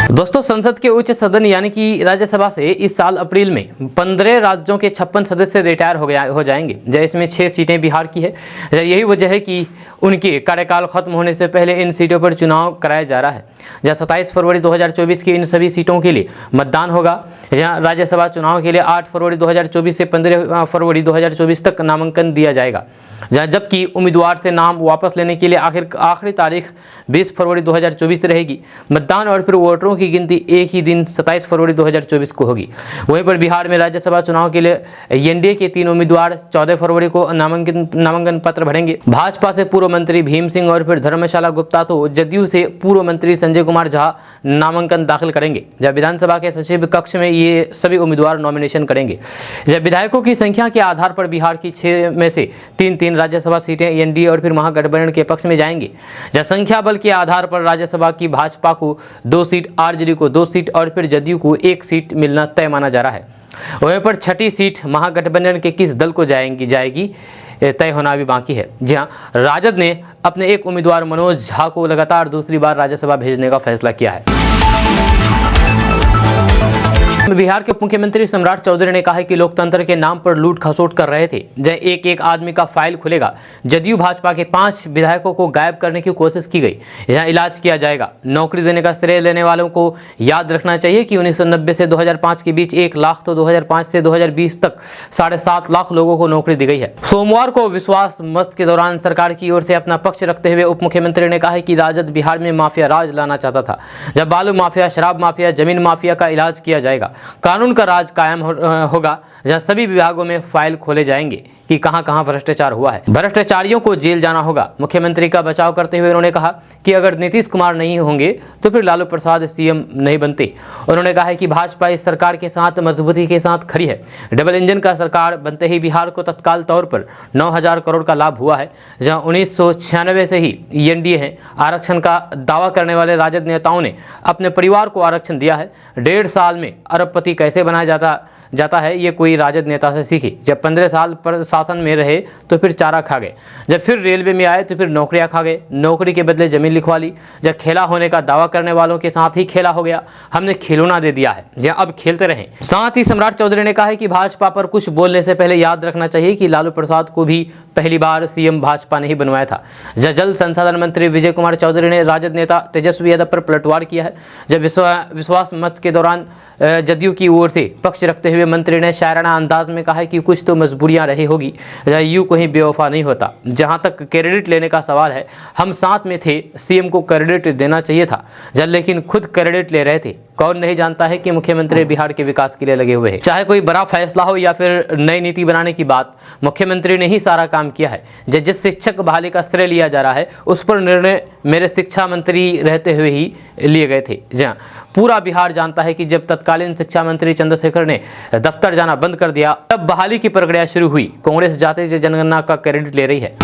दोस्तों, संसद के उच्च सदन यानी कि राज्यसभा से इस साल अप्रैल में 15 राज्यों के 56 सदस्य रिटायर हो जाएंगे। इसमें 6 सीटें बिहार की है। यही वजह है कि उनके कार्यकाल खत्म होने से पहले इन सीटों पर चुनाव कराया जा रहा है। जहाँ 27 फरवरी 2024 की इन सभी सीटों के लिए मतदान होगा। जहाँ राज्यसभा चुनाव के लिए 8 फरवरी 2024 से 15 फरवरी 2024 तक नामांकन दिया जाएगा। जबकि उम्मीदवार से नाम वापस लेने के लिए आखिरी तारीख 20 फरवरी 2024 रहेगी। मतदान और फिर वोटरों की गिनती एक ही दिन 27 फरवरी 2024 को होगी। वहीं पर बिहार में राज्यसभा चुनाव के लिए एनडीए के 3 उम्मीदवार 14 फरवरी को नामांकन पत्र भरेंगे। भाजपा से पूर्व मंत्री भीम सिंह और फिर धर्मशाला गुप्ता तो जदयू से पूर्व मंत्री संजय कुमार झा नामांकन दाखिल करेंगे। जब विधानसभा के सचिव कक्ष में ये सभी उम्मीदवार नॉमिनेशन करेंगे। जब विधायकों की संख्या के आधार पर बिहार की 6 में से 3 राज्यसभा सीटें एनडीए और फिर महागठबंधन के पक्ष में जाएंगी। जब संख्या बल के आधार पर राज्यसभा की भाजपा को 2 सीट, आरजेडी को 2 सीट और फिर जदयू को 1 सीट मिलना तय माना जा रहा है। वहीं पर 6ठी सीट महागठबंधन के किस दल को जाएगी तय होना भी बाकी है। जी हाँ, राजद ने अपने एक उम्मीदवार मनोज झा को लगातार दूसरी बार राज्यसभा भेजने का फैसला किया है। बिहार के मुख्यमंत्री सम्राट चौधरी ने कहा है कि लोकतंत्र के नाम पर लूट खसोट कर रहे थे। जब एक एक आदमी का फाइल खुलेगा, जदयू भाजपा के 5 विधायकों को गायब करने की कोशिश की गई, यहाँ इलाज किया जाएगा। नौकरी देने का श्रेय लेने वालों को याद रखना चाहिए कि 1990 से 2005 के बीच 1 लाख तो 2005 से 2020 तक 7.5 लाख लोगों को नौकरी दी गई है। सोमवार को विश्वास मत के दौरान सरकार की ओर से अपना पक्ष रखते हुए उप मुख्यमंत्री ने कहा है कि राजद बिहार में माफिया राज लाना चाहता था। जब बालू माफिया, शराब माफिया, जमीन माफिया का इलाज किया जाएगा, कानून का राज कायम होगा, जहां सभी विभागों में फाइल खोले जाएंगे कि कहां-कहां भ्रष्टाचार हुआ है। भ्रष्टाचारियों को जेल जाना होगा। मुख्यमंत्री का बचाव करते हुए उन्होंने कहा कि अगर नीतीश कुमार नहीं होंगे तो फिर लालू प्रसाद सीएम नहीं बनते। उन्होंने कहा है कि भाजपा इस सरकार के साथ मजबूती के साथ खड़ी है। डबल इंजन का सरकार बनते ही बिहार को तत्काल तौर पर 9,000 करोड़ का लाभ हुआ है, जहां 1996 से ही एनडीए है। आरक्षण का दावा करने वाले राजद नेताओं ने अपने परिवार को आरक्षण दिया है। 1.5 साल में अरबपति कैसे बनाया जाता है, ये कोई राजद नेता से सीखी। जब 15 साल पर शासन में रहे तो फिर चारा खा गए, जब फिर रेलवे में आए तो फिर नौकरियां खा गए, नौकरी के बदले जमीन लिखवा ली। जब खेला होने का दावा करने वालों के साथ ही खेला हो गया, हमने खिलौना दे दिया है, जब अब खेलते रहें। साथ ही सम्राट चौधरी ने कहा है कि भाजपा पर कुछ बोलने से पहले याद रखना चाहिए कि लालू प्रसाद को भी पहली बार सीएम भाजपा ने ही बनवाया था। जल संसाधन मंत्री विजय कुमार चौधरी ने राजद नेता तेजस्वी यादव पर पलटवार किया है। जब विश्वास मत के दौरान जदयू की ओर से पक्ष रखते हुए मंत्री ने शायराना अंदाज में कहा कि कुछ तो मजबूरियां रही होगी, यूं कोई बेवफा नहीं होता। जहां तक क्रेडिट लेने का सवाल है, हम साथ में थे, सीएम को क्रेडिट देना चाहिए था, लेकिन खुद क्रेडिट ले रहे थे। कौन नहीं जानता है कि मुख्यमंत्री बिहार के विकास के लिए लगे हुए हैं। चाहे कोई बड़ा फैसला हो या फिर नई नीति बनाने की बात, मुख्यमंत्री ने ही सारा काम किया है। जिस शिक्षक बहाली का श्रेय लिया जा रहा है, उस पर निर्णय मेरे शिक्षा मंत्री रहते हुए ही लिए गए थे। जहाँ पूरा बिहार जानता है कि जब तत्कालीन शिक्षा मंत्री चंद्रशेखर ने दफ्तर जाना बंद कर दिया, तब बहाली की प्रक्रिया शुरू हुई। कांग्रेस जाते जनगणना का क्रेडिट ले रही है।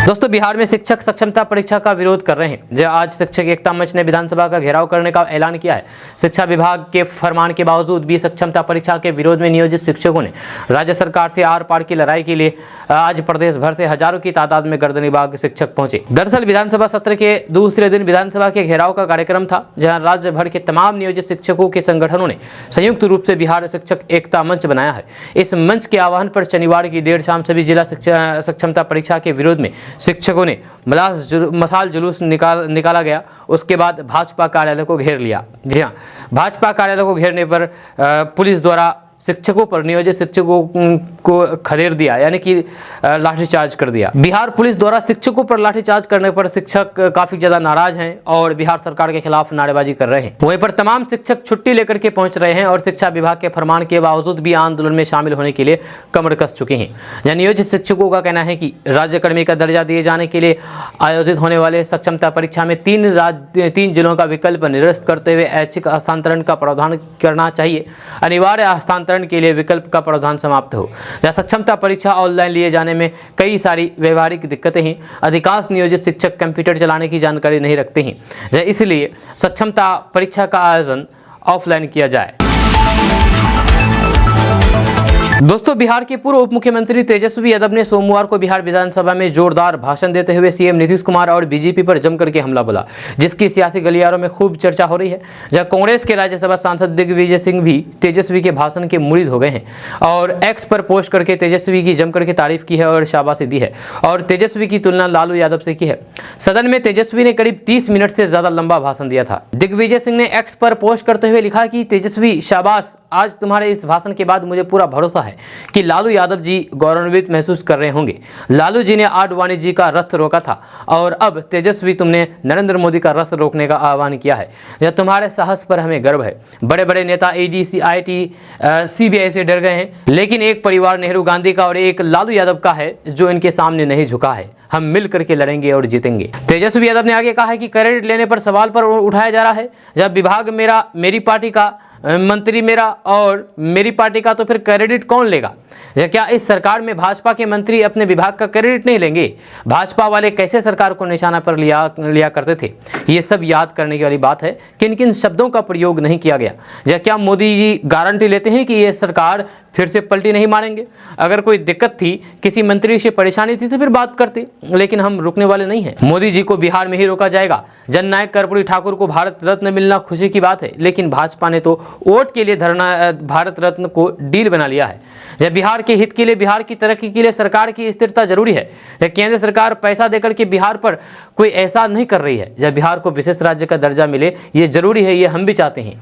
दोस्तों, बिहार में शिक्षक सक्षमता परीक्षा का विरोध कर रहे हैं। जो आज शिक्षक एकता मंच ने विधानसभा का घेराव करने का ऐलान किया है। शिक्षा विभाग के फरमान के बावजूद भी सक्षमता परीक्षा के विरोध में नियोजित शिक्षकों ने राज्य सरकार से आर पार की लड़ाई के लिए आज प्रदेश भर से हजारों की तादाद में गर्दनीबाग शिक्षक पहुंचे। दरअसल विधानसभा सत्र के दूसरे दिन विधानसभा के घेराव का कार्यक्रम था, जहाँ राज्य भर के तमाम नियोजित शिक्षकों के संगठनों ने संयुक्त रूप से बिहार शिक्षक एकता मंच बनाया है। इस मंच के आह्वान पर शनिवार की देर शाम सभी जिला सक्षमता परीक्षा के विरोध में शिक्षकों ने मशाल जुलूस निकाला गया। उसके बाद भाजपा कार्यालय को घेर लिया। जी हाँ, भाजपा कार्यालय को घेरने पर पुलिस द्वारा शिक्षकों पर नियोजित शिक्षकों को खदेड़ दिया, यानी कि लाठीचार्ज कर दिया। बिहार पुलिस द्वारा शिक्षकों पर लाठीचार्ज करने पर शिक्षक काफी ज्यादा नाराज हैं और बिहार सरकार के खिलाफ नारेबाजी कर रहे हैं। वहीं पर तमाम शिक्षक छुट्टी लेकर के पहुंच रहे हैं और शिक्षा विभाग के फरमान के बावजूद भी आंदोलन में शामिल होने के लिए कमर कस चुके हैं। यहाँ नियोजित शिक्षकों का कहना है कि राज्यकर्मी का दर्जा दिए जाने के लिए आयोजित होने वाले सक्षमता परीक्षा में 3 जिलों का विकल्प निरस्त करते हुए ऐच्छिक हस्तांतरण का प्रावधान करना चाहिए। अनिवार्य हस्तांतरण के लिए विकल्प का प्रावधान समाप्त हो। जहाँ सक्षमता परीक्षा ऑनलाइन लिए जाने में कई सारी व्यवहारिक दिक्कतें हैं। अधिकांश नियोजित शिक्षक कंप्यूटर चलाने की जानकारी नहीं रखते हैं, इसलिए सक्षमता परीक्षा का आयोजन ऑफलाइन किया जाए। दोस्तों, बिहार के पूर्व उप मुख्यमंत्री तेजस्वी यादव ने सोमवार को बिहार विधानसभा में जोरदार भाषण देते हुए सीएम नीतीश कुमार और बीजेपी पर जमकर के हमला बोला, जिसकी सियासी गलियारों में खूब चर्चा हो रही है। जहां कांग्रेस के राज्यसभा सांसद दिग्विजय सिंह भी तेजस्वी के भाषण के मुरीद हो गए हैं और एक्स पर पोस्ट करके तेजस्वी की जमकर के तारीफ की है और शाबाशी दी है और तेजस्वी की तुलना लालू यादव से की है। सदन में तेजस्वी ने करीब 30 मिनट से ज्यादा लंबा भाषण दिया था। दिग्विजय सिंह ने एक्स पर पोस्ट करते हुए लिखा कि तेजस्वी शाबाश, आज तुम्हारे इस भाषण के बाद मुझे पूरा भरोसा है कि लालू यादव जी गौरवान्वित महसूस कर रहे होंगे। लालू जी ने आडवाणी जी का रथ रोका था और अब तेजस्वी तुमने नरेंद्र मोदी का रथ रोकने का आह्वान किया है। यह तुम्हारे साहस पर हमें गर्व है। बड़े बड़े नेता ईडी, सीआईटी, सीबीआई से डर गए हैं, लेकिन एक परिवार नेहरू गांधी का और एक लालू यादव का है जो इनके सामने नहीं झुका है। हम मिल करके लड़ेंगे और जीतेंगे। तेजस्वी यादव ने आगे कहा है कि क्रेडिट लेने पर सवाल पर उठाया जा रहा है। जब विभाग मेरा, मेरी पार्टी का, मंत्री मेरा और मेरी पार्टी का, तो फिर क्रेडिट कौन लेगा? क्या इस सरकार में भाजपा के मंत्री अपने विभाग का क्रेडिट नहीं लेंगे? भाजपा वाले कैसे सरकार को निशाना पर लिया करते थे? ये सब याद करने की वाली बात है। किन किन शब्दों का प्रयोग नहीं किया गया? क्या मोदी जी गारंटी लेते हैं कि ये सरकार फिर से पलटी नहीं मारेंगे। अगर कोई दिक्कत थी, किसी मंत्री से परेशानी थी तो फिर बात करते, लेकिन हम रुकने वाले नहीं हैं। मोदी जी को बिहार में ही रोका जाएगा। जननायक कर्पूरी ठाकुर को भारत रत्न मिलना खुशी की बात है, लेकिन भाजपा ने तो वोट के लिए भारत रत्न को डील बना लिया है। जब बिहार के हित के लिए, बिहार की तरक्की के लिए सरकार की स्थिरता जरूरी है। जब केंद्र सरकार पैसा देकर के बिहार पर कोई ऐसा नहीं कर रही है, जब बिहार को विशेष राज्य का दर्जा मिले, ये जरूरी है, ये हम भी चाहते हैं।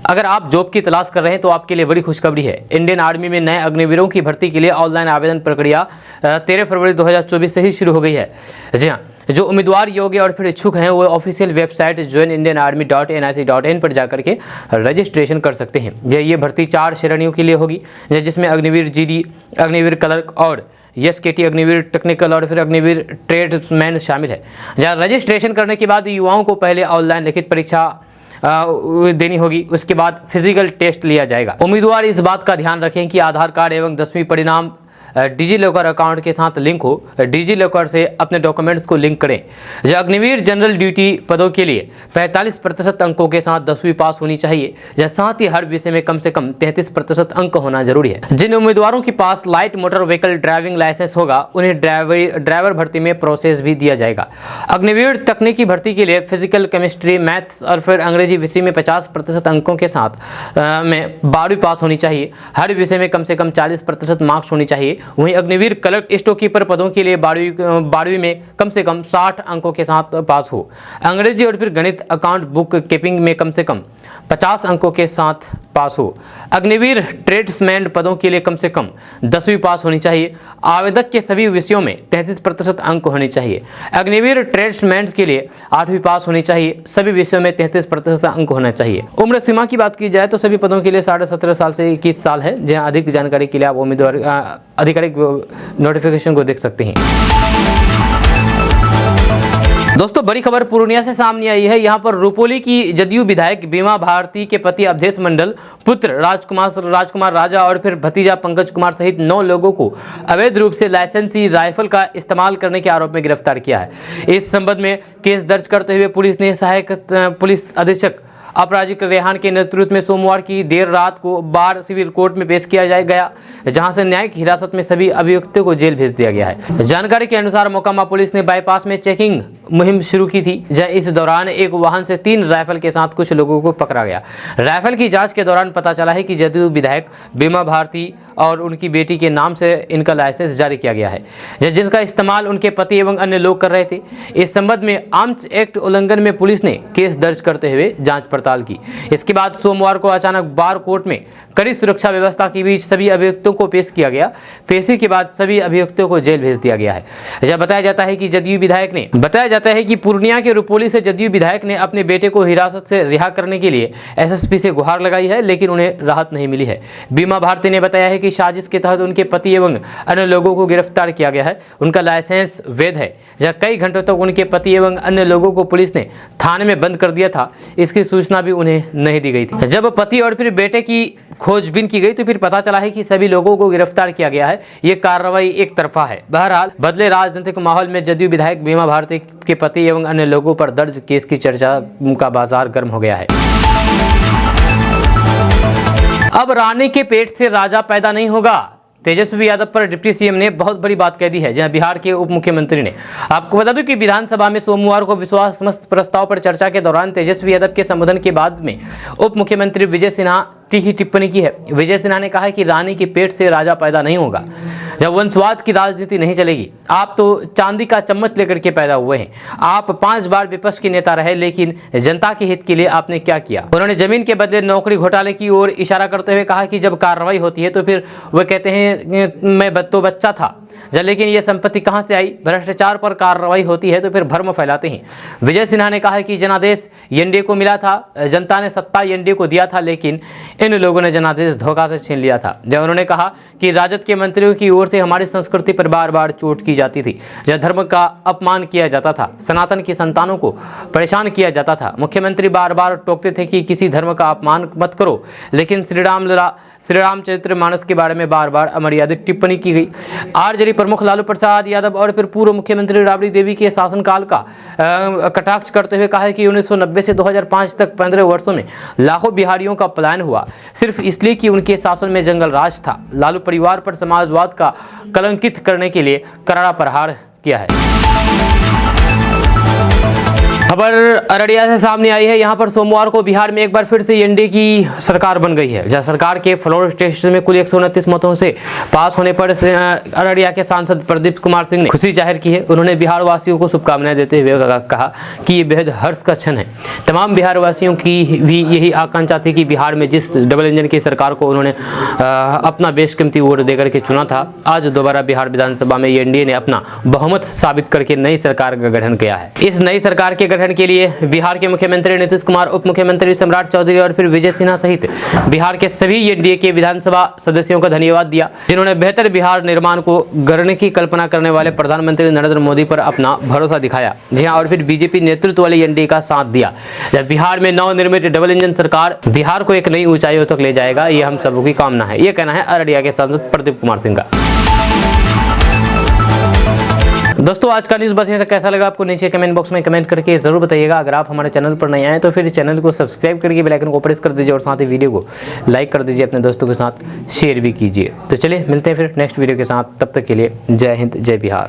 अगर आप जॉब की तलाश कर रहे हैं तो आपके लिए बड़ी खुशखबरी है। इंडियन आर्मी में नए अग्निवीरों की भर्ती के लिए ऑनलाइन आवेदन प्रक्रिया 13 फरवरी 2024 से ही शुरू हो गई है। जी हाँ, जो उम्मीदवार योग्य और फिर इच्छुक हैं वो ऑफिशियल वेबसाइट joinindianarmy.nic.in पर जाकर के रजिस्ट्रेशन कर सकते हैं। ये भर्ती 4 श्रेणियों के लिए होगी, जिसमें अग्निवीर जीडी, अग्निवीर क्लर्क और SKT अग्निवीर टेक्निकल और फिर अग्निवीर ट्रेड्समैन शामिल है। जहाँ रजिस्ट्रेशन करने के बाद युवाओं को पहले ऑनलाइन लिखित परीक्षा देनी होगी, उसके बाद फिजिकल टेस्ट लिया जाएगा। उम्मीदवार इस बात का ध्यान रखें कि आधार कार्ड एवं 10वीं परिणाम डिजी लॉकर अकाउंट के साथ लिंक हो। डिजी लॉकर से अपने डॉक्यूमेंट्स को लिंक करें। जो अग्निवीर जनरल ड्यूटी पदों के लिए 45% अंकों के साथ 10वीं पास होनी चाहिए, या साथ ही हर विषय में कम से कम 33% अंक होना जरूरी है। जिन उम्मीदवारों के पास light motor vehicle driving licence होगा, उन्हें ड्राइवर भर्ती में प्रोसेस भी दिया जाएगा। अग्निवीर तकनीकी भर्ती के लिए फिजिकल, केमिस्ट्री, मैथ्स और फिर अंग्रेजी विषय में 50% अंकों के साथ में 12वीं पास होनी चाहिए। हर विषय में कम से कम 40% मार्क्स होनी चाहिए। वहीं अग्निवीर क्लर्क स्टोर कीपर पदों के लिए 12वीं में कम से कम 60 अंकों के साथ पास हो। अंग्रेजी और फिर गणित, अकाउंट, बुक कीपिंग में कम से कम 50 अंकों के साथ पास हो। अग्निवीर ट्रेड्समैन पदों के लिए कम से कम 10वीं पास होनी चाहिए। आवेदक के सभी विषयों में 33% अंक होने चाहिए। अग्निवीर ट्रेड्समैन के लिए 8वीं पास होनी चाहिए। सभी विषयों में 33% अंक होना चाहिए। उम्र सीमा की बात की जाए तो सभी पदों के लिए 17.5 साल से 21 साल है। जहां अधिक जानकारी के लिए आप उम्मीदवार आधिकारिक नोटिफिकेशन को देख सकते हैं। दोस्तों, बड़ी खबर पूर्णिया से सामने आई है। यहाँ पर रुपोली की जदयू विधायक बीमा भारती के पति अवधेश मंडल, पुत्र राजकुमार राजा और फिर भतीजा पंकज कुमार सहित 9 लोगों को अवैध रूप से लाइसेंसी राइफल का इस्तेमाल करने के आरोप में गिरफ्तार किया है। इस संबंध में केस दर्ज करते हुए पुलिस ने सहायक पुलिस अधीक्षक अपराजित रेहान के नेतृत्व में सोमवार की देर रात को बाढ़ सिविल कोर्ट में पेश किया गया, जहां से न्यायिक हिरासत में सभी अभियुक्तों को जेल भेज दिया गया है। जानकारी के अनुसार मोकामा पुलिस ने बाईपास में चेकिंग मुहिम शुरू की थी, जहां इस दौरान एक वाहन से 3 राइफल के साथ कुछ लोगों को पकड़ा गया। राइफल की जांच के दौरान पता चला है कि जदयू विधायक बीमा भारती और उनकी बेटी के नाम से इनका लाइसेंस जारी किया गया है, जिसका इस्तेमाल उनके पति एवं अन्य लोग कर रहे थे। इस संबंध में आर्म्स एक्ट उल्लंघन में पुलिस ने केस दर्ज करते हुए जांच पड़ताल की। इसके बाद सोमवार को अचानक बार कोर्ट में कड़ी सुरक्षा व्यवस्था के बीच सभी अभियुक्तों को पेश किया गया। पेशी के बाद सभी अभियुक्तों को जेल भेज दिया गया है। यह बताया जाता है कि पूर्णिया के रुपोली से जदयू विधायक ने अपने बेटे को हिरासत से रिहा करने के लिए एसएसपी से गुहार लगाई है, लेकिन उन्हें राहत नहीं मिली है। बीमा भारती ने बताया है कि साजिश के तहत उनके पति एवं अन्य लोगों को गिरफ्तार किया गया है। उनका लाइसेंस वैध है। जहाँ कई घंटों तक उनके पति एवं अन्य लोगों को पुलिस ने थाने में बंद कर दिया था, इसकी सूचना भी उन्हें नहीं दी गई थी। जब पति और फिर बेटे की खोजबीन की गई तो फिर पता चला है कि सभी लोगों को गिरफ्तार किया गया है। ये कार्रवाई एक तरफा है। बहरहाल, बदले राजनीतिक माहौल में जदयू विधायक बीमा भारती के पति एवं अन्य लोगों पर दर्ज केस की चर्चा का बाजार गर्म हो गया है। अब रानी के पेट से राजा पैदा नहीं होगा, तेजस्वी यादव पर डिप्टी सीएम ने बहुत बड़ी बात कह दी है। जहां बिहार के उप मुख्यमंत्री ने, आपको बता दूं कि विधानसभा में सोमवार को विश्वास मत प्रस्ताव पर चर्चा के दौरान तेजस्वी यादव के संबोधन के बाद में उप मुख्यमंत्री विजय सिन्हा तीखी टिप्पणी की है। विजय सिन्हा ने कहा है कि रानी के पेट से राजा पैदा नहीं होगा, जब वंशवाद की राजनीति नहीं चलेगी। आप तो चांदी का चम्मच लेकर के पैदा हुए हैं। आप 5 बार विपक्ष के नेता रहे, लेकिन जनता के हित के लिए आपने क्या किया? उन्होंने जमीन के बदले नौकरी घोटाले की ओर इशारा करते हुए कहा कि जब कार्रवाई होती है तो फिर वह कहते हैं मैं तो बच्चा था, लेकिन ये संपत्ति कहां से आई? भ्रष्टाचार पर कार्रवाई होती है तो फिर भ्रम फैलाते हैं। विजय सिन्हा ने कहा है कि जनादेश एनडीए को मिला था, जनता ने सत्ता एनडीए को दिया था, लेकिन इन लोगों ने जनादेश धोखा से छीन लिया था। जब उन्होंने कहा कि राजद के मंत्रियों की ओर से हमारी संस्कृति पर बार बार चोट की जाती थी, जब धर्म का अपमान किया जाता था, सनातन की संतानों को परेशान किया जाता था। मुख्यमंत्री बार बार टोकते थे कि किसी धर्म का अपमान मत करो, लेकिन श्री रामचरित्र मानस के बारे में बार बार अमर्यादित टिप्पणी की गई। आरजेडी प्रमुख लालू प्रसाद यादव और फिर पूर्व मुख्यमंत्री राबड़ी देवी के शासनकाल का कटाक्ष करते हुए कहा है कि 1990 से 2005 तक 15 वर्षों में लाखों बिहारियों का पलायन हुआ, सिर्फ इसलिए कि उनके शासन में जंगल राज था। लालू परिवार पर समाजवाद का कलंकित करने के लिए करारा प्रहार किया है। खबर अररिया से सामने आई है। यहां पर सोमवार को बिहार में एक बार फिर से एनडीए की सरकार बन गई है। जहां सरकार के फ्लोर टेस्ट में कुल 129 मतों से पास होने पर अररिया के सांसद प्रदीप कुमार सिंह ने खुशी जाहिर की है। उन्होंने बिहार वासियों को शुभकामनाएं देते हुए कहा कि ये बेहद हर्ष का क्षण है। तमाम बिहार वासियों की भी यही आकांक्षा थी कि बिहार में जिस डबल इंजन की सरकार को उन्होंने अपना बेशकीमती वोट देकर के चुना था, आज दोबारा बिहार विधानसभा में एनडीए ने अपना बहुमत साबित करके नई सरकार का गठन किया है। इस नई सरकार के गठन के लिए बिहार के मुख्यमंत्री नीतीश कुमार, उप मुख्यमंत्री सम्राट चौधरी और फिर विजय सिन्हा सहित बिहार के सभी एनडीए के विधानसभा सदस्यों का धन्यवाद दिया, जिन्होंने बेहतर बिहार निर्माण को गढ़ने की कल्पना करने वाले प्रधानमंत्री नरेंद्र मोदी पर अपना भरोसा दिखाया। जी हां, और फिर बीजेपी नेतृत्व वाली एनडीए का साथ दिया। जब बिहार में नवनिर्मित डबल इंजन सरकार बिहार को एक नई ऊंचाइयों तक ले जाएगा, ये हम सबकी कामना है। ये कहना है अररिया के सांसद प्रदीप कुमार सिंह का। दोस्तों, आज का न्यूज़ बस ये कैसा लगा आपको नीचे कमेंट बॉक्स में कमेंट करके जरूर बताइएगा। अगर आप हमारे चैनल पर नए आए तो फिर चैनल को सब्सक्राइब करके बेल आइकन को प्रेस कर दीजिए और साथ ही वीडियो को लाइक कर दीजिए, अपने दोस्तों के साथ शेयर भी कीजिए। तो चलिए मिलते हैं फिर नेक्स्ट वीडियो के साथ, तब तक के लिए जय हिंद, जय बिहार।